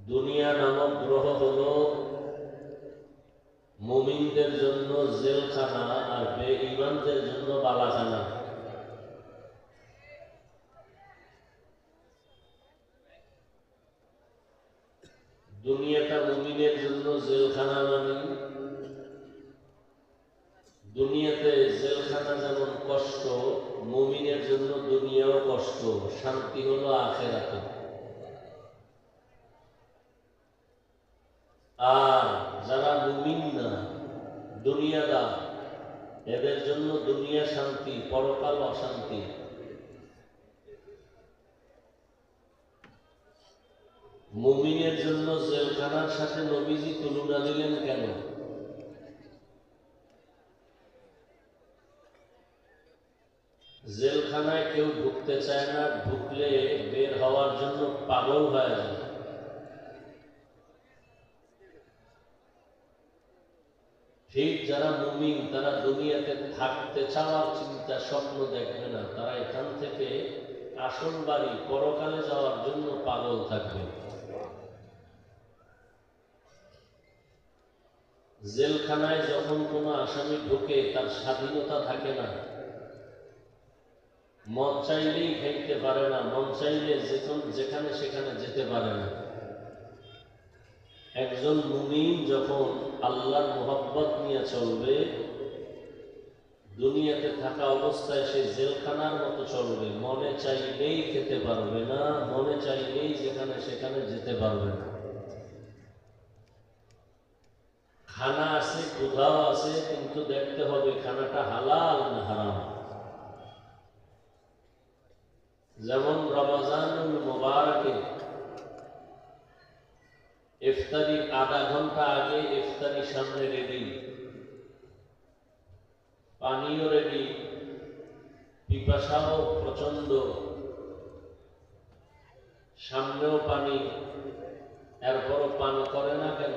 দুনিয়া নামক গ্রহ হলো মুমিনদের জন্য জেলখানা আর বেঈমানদের জন্য বালাখানা। দুনিয়াটা মুমিনের জন্য জেলখানা, মানে দুনিয়াতে জেলখানা যেমন কষ্ট, মুমিনের জন্য দুনিয়াও কষ্ট, শান্তি হলো আখিরাতে। আর যারা মুমিন না, দুনিয়াদার, এদের জন্য দুনিয়া শান্তি, পরকাল অশান্তি। মুমিনের জন্য জেলখানার সাথে নবীজি তুলনা দিলেন কেন? জেলখানায় কেউ ঢুকতে চায় না, ঢুকলে বের হওয়ার জন্য পাগল হয়ে যায়। ঠিক যারা মুমিন, তারা দুনিয়াতে থাকতে চাওয়ার চিন্তা স্বপ্ন দেখবে না, তারা এখান থেকে আসল বাড়ি পরকালে যাওয়ার জন্য পাগল থাকবে। জেলখানায় যখন কোনো আসামি ঢুকে, তার স্বাধীনতা থাকে না, মন চাইলেই খাইতে পারে না, মন চাইলে যেখানে সেখানে যেতে পারে না। একজন মুমিন যখন আল্লাহর মোহাব্বত নিয়ে চলবে, দুনিয়াতে থাকা অবস্থায় সে জেলখানার মতো চলবে, মনে চাইলেই খেতে পারবে না, মনে চাইলেই যেখানে সেখানে যেতে পারবে না। খানা আছে, ক্ষুধাও আছে, কিন্তু দেখতে হবে খানাটা হালাল না হারাম। যেমন রমজানুল মুবারকে ইফতারির আধা ঘন্টা আগে ইফতারি সামনে রেডি, পানিও রেডি, পিপাসাও প্রচন্ড, সামনেও পানি, এরপরও পান করে না কেন?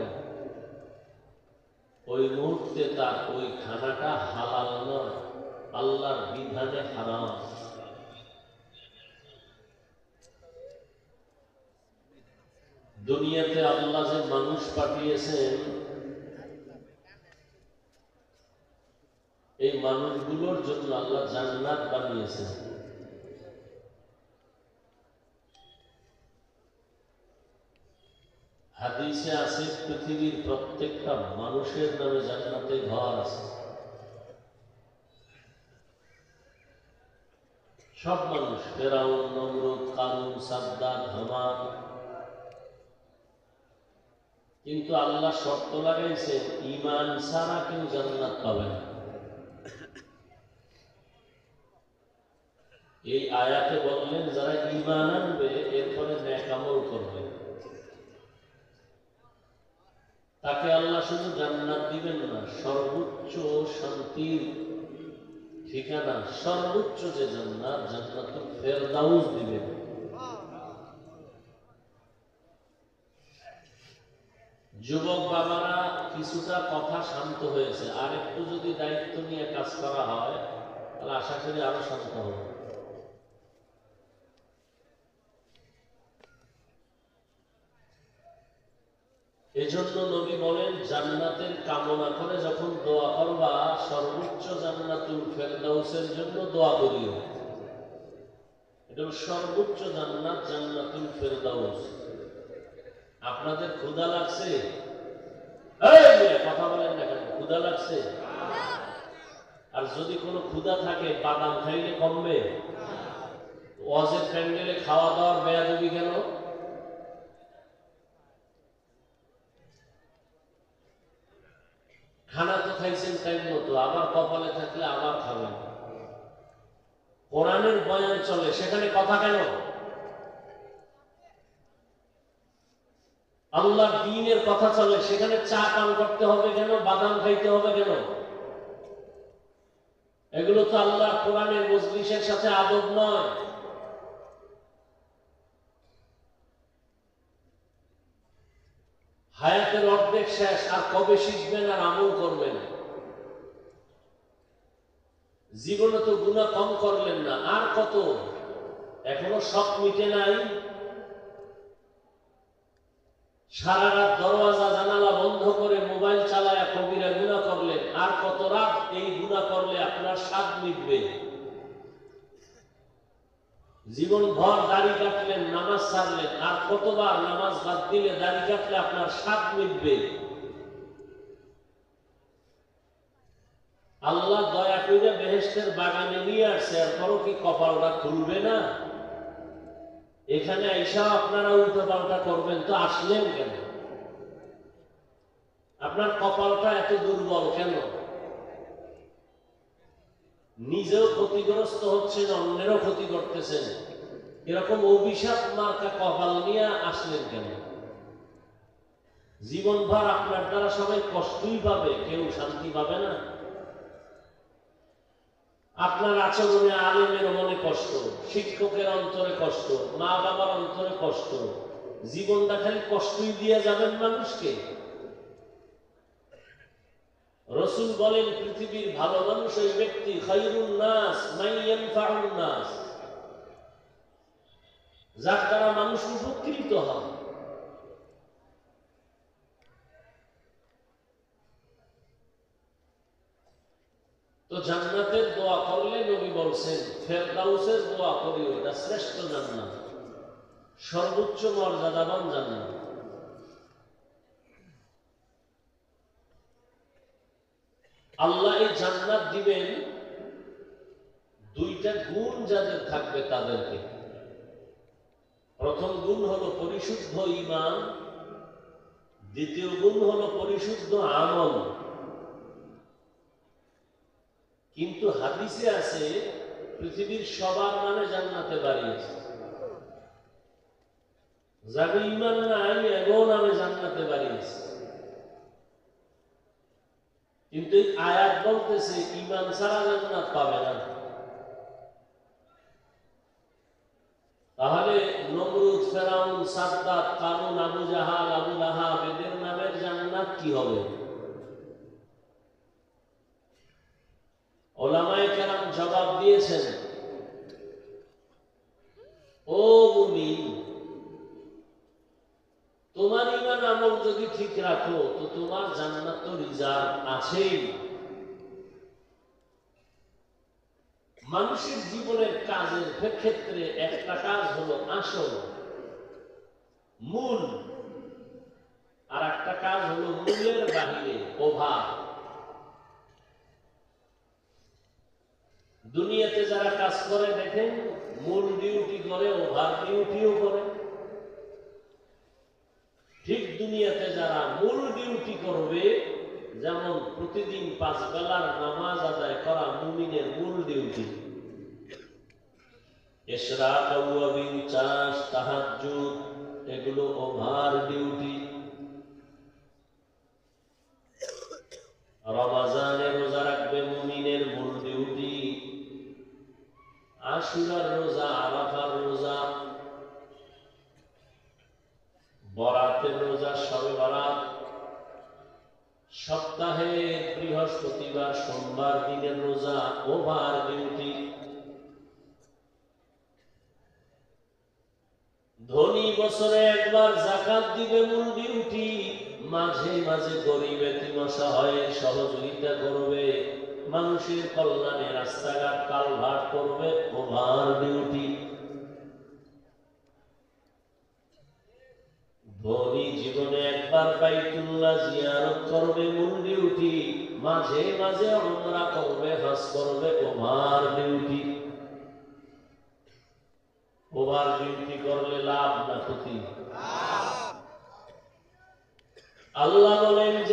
ওই মুহূর্তে তার ওই খানাটা হালাল নয়, আল্লাহর বিধানে হারাম। দুনিয়াতে আল্লাহ যে মানুষ পাঠিয়েছেন, এই মানুষগুলোর জন্য আল্লাহ জান্নাত বানিয়েছেন। হাদিসে আছে পৃথিবীর প্রত্যেকটা মানুষের নামে জান্নাতে ঘর আছে। সব মানুষ, ফেরাউন, নমরুদ, কারুন, সাদ্দাত, হামান। কিন্তু আল্লাহ শর্ত লাগাইছে, ঈমান ছাড়া কেউ জান্নাত পাবে না। এই আয়াতে বললেন, যারা ঈমান আনবে এরপরে নেক আমল করবে, তাকে আল্লাহ শুধু জান্নাত দিবেন না, সর্বোচ্চ শান্তির ঠিকানা, সর্বোচ্চ যে জান্নাত, জান্নাতুল ফেরদাউস দিবেন। যুবক বাবারা কিছুটা কথা শান্ত হয়েছে, আর একটু যদি দায়িত্ব নিয়ে কাজ করা হয় তাহলে আশা করি আরো শান্ত হবে। এজন্য নবী বলেন, জান্নাতের কামনা করে যখন দোয়া করবা, সর্বোচ্চ জান্নাতুল ফেরদাউসের জন্য দোয়া করিও। এটা সর্বোচ্চ জান্নাত, জান্নাতুল ফেরদাউস। আপনাদের ক্ষুধা লাগছে? কথা বলেন না কেন? ক্ষুধা লাগছে? আর যদি কোনো ক্ষুধা থাকে, বাদাম খাইলে কমবে? ওয়াজের প্যান্ডেলে খাওয়া দাওয়ার বেয়াদবি কেন? খানা তো খাইছেন টাইম মতো, আবার কপালে থাকলে আবার খাবেন। কোরআনের বয়ান চলে, সেখানে কথা কেন? আল্লাহর দ্বীনের কথা চলে, সেখানে চা পান করতে হবে কেন? বাদাম খাইতে হবে কেন? এগুলো তো আল্লাহ কোরআনের মজলিসের সাথে আদব নয়। হায়াতের অর্ধেক শেষ, আর কবে শিখবেন আর আমল করবেন? জীবনে তো গুনাহ কম করলেন না, আর কত? এখনো শখ মিটে নাই। সারা রাত দরওয়াজা জানালা বন্ধ করে মোবাইল চালায়া কবিরা গুনাহ করলেন, আর কত রাত এই গুনাহ করলে আপনার স্বাদ মিটবে? জীবন ভর দাড়ি কাটলেন, নামাজ ছাড়লেন, আর কতবার নামাজ বাদ দিলে দাড়ি কাটলে আপনার স্বাদ মিটবে? আল্লাহ দয়া করে বেহেশতের বাগানে নিয়ে আসছে, এরপরও কি কপালটা খুলবে না? এখানে আইসা আপনারা উল্টো পাল্টা করবেন, তো আসলেন কেন? আপনার কপালটা এত দুর্বল কেন? নিজেও ক্ষতিগ্রস্ত হচ্ছেন, অন্যেরও ক্ষতি করতেছেন, এরকম অভিশাপ মার্কা কপাল নিয়ে আসলেন কেন? জীবনভর আপনার দ্বারা সবাই কষ্টই পাবে, কেউ শান্তি পাবে না। আপনার আচরণে আলেমের মনে কষ্ট, শিক্ষকের অন্তরে কষ্ট, মা বাবার অন্তরে কষ্ট, জীবনটা খালি কষ্টই দিয়ে যাবেন মানুষকে। রাসূল বলেন, পৃথিবীর ভালো মানুষ ওই ব্যক্তি, খায়রুন নাস মান ইয়ানফাউন নাস, যার দ্বারা মানুষ উপকৃত হয়। তো জান্নাতের দোয়া করলে নবী বলছেন ফেরদাউসের দোয়া করিও, এটা শ্রেষ্ঠ জান্নাত, সর্বোচ্চ মর্যাদাবান জান্নাত। আল্লাহ এই জান্নাত দিবেন দুইটা গুণ যাদের থাকবে তাদেরকে। প্রথম গুণ হলো পরিশুদ্ধ ঈমান, দ্বিতীয় গুণ হলো পরিশুদ্ধ আমল। কিন্তু হাদিসে আছে পৃথিবীর সবার নামে জান্নাতে বাড়ি আছে, যাদের ঈমান নাই এগো নামে জান্নাতে বাড়ি আছে। কিন্তু এই আয়াত বলতেছে ঈমান ছাড়া জান্নাত পাবে না। তাহলে নমরুদ, ফেরাউন, সাদ্দাত, কারুন, আবু জাহাল, আবু লাহাব এদের নামের জান্নাত কি হবে? ওলামায়ে কেরাম জবাব দিয়েছেন, ও মুমিন, তোমার ঈমান আমল যদি ঠিক রাখো তো তোমার জান্নাত তো রিজার্ভ আছেই। মানুষের জীবনের কাজের ক্ষেত্রে একটা কাজ হলো আসল, মূল, আর একটা কাজ হলো মূলের বাহিরে ওভার। দুনিয়াতে যারা কাজ করে দেখেন মূল ডিউটি করে, ওভার ডিউটিও করে। ঠিক দুনিয়াতে যারা মূল ডিউটি করবে, যেমন প্রতিদিন 5 বেলার নামাজ আদায় করা মুমিনের মূল ডিউটি, ইশরাক, আউয়াবিন, চাষ, তাহাজ্জুদ এগুলো ওভার ডিউটি। রমজানে রোজা রাখবে মুমিনের মূল ডিউটি, আশুরার রোজা, আরাফার রোজা, বরাতের রোজা, শবে বরাত, সপ্তাহে বৃহস্পতিবার, সোমবার দিনের রোজা ওভার ডিউটি। ধনী বছরে একবার যাকাত দিবে মূল ডিউটি, মাঝে মাঝে গরিব এতিম অসহায়ের সহযোগিতা করবে, মানুষের কল্যাণে রাস্তাঘাট কালভার্ট করবে ওভার ডিউটি। ধনী জীবনে একবার বাইতুল্লাহ জিয়ারত করবে মূল ডিউটি, মাঝে মাঝে উমরা করবে, হজ করবে ওভার ডিউটি। ওভার ডিউটি করলে লাভ না ক্ষতি? আল্লাহ বলেন যে